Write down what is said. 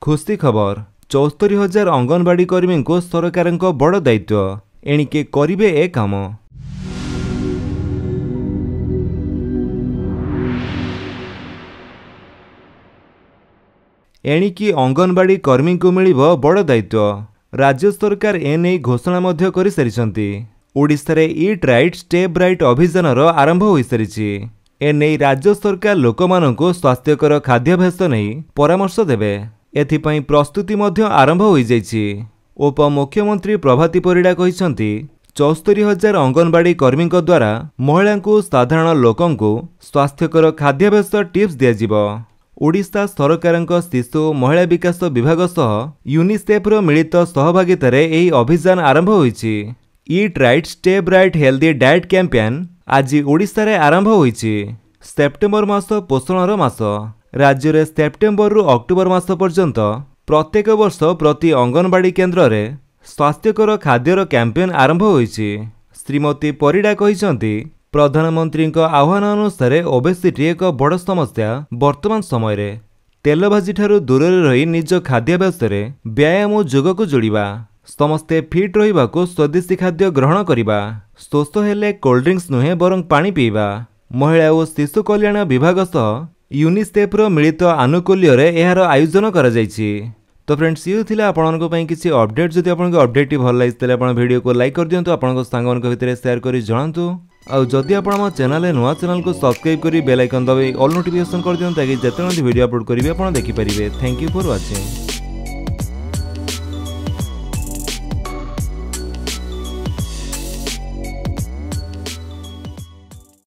खुशी खबर 74,000 अंगनवाड़ी कर्मी को सरकार बड़ दायित्व एणिके करिवे ए काम। एणिकी अंगनवाड़ी कर्मी को मिलिबो बड़ दायित्व। राज्य सरकार एने घोषणा मध्य करि सारिछंती। ओडिशा रे ईट राइट स्टेप राइट अभियान आरंभ हो सारिछि। एने राज्य सरकार लोकमानंको स्वास्थ्यकर खाद्याभ्यास नहीं परामर्श देबे। एथिपाई प्रस्तुति मध्य आरंभ हो जाइछि। उपमुख्यमंत्री प्रभाती परिडा कहिसंती 74,000 अंगनवाड़ी कर्मी द्वारा महिला को साधारण लोकंको स्वास्थ्यकर खाद्याभ्यास टिप्स दियाजिबो। ओडिशा सरकार शिशु महिला विकास विभाग सह यूनिसेफ मिलित सहभागितार यह अभियान आरंभ होइछि। Eat right step right healthy diet campaign आज ओडिशा रे आरंभ होइछि। सेप्टेम्बर मास पोषणर मास। राज्य रे सेप्टेम्बर रु अक्टोबर मास पर्यंत प्रत्येक वर्ष प्रति अंगनवाड़ी केन्द्र रे स्वास्थ्यकर खाद्यर कैंपेन आरंभ होइछि। श्रीमती परिडा कहिसंती प्रधानमंत्री आह्वान अनुसार ओबेसिटी एक बड़ समस्या। वर्तमान समय रे तेल भाजी ठारू दूर रही निज खाद्याभ्यास व्यायाम और जोग को जोड़िबा। समस्ते फिट रहिबाको स्वदेशी खाद्य ग्रहण करिबा। शोष हेले कोल्ड ड्रिंक्स नुहे बरं पानी पीवा। महिला और शिशु कल्याण विभाग सह यूनिसेफ मिलित आनुकूल्य एहार आयोजन करा जायछि। तो फ्रेंड्स ये थिला आपनको पई किछि अपडेट। जदि आपनको अपडेट भल लागि तले आपण वीडियो को लाइक कर दियंतु, आपनको सांगମାନଙ୍କ भितर शेयर करी जणांतु। आ जदि आपण हम चैनल नुआ चैनल को सब्सक्राइब करी बेल आइकन दबाई ऑल नोटिफिकेशन कर दियंतु ताकि जेतेବେଳେ वीडियो अपलोड करिवे आपण देखि परिबे। Thank you for watching.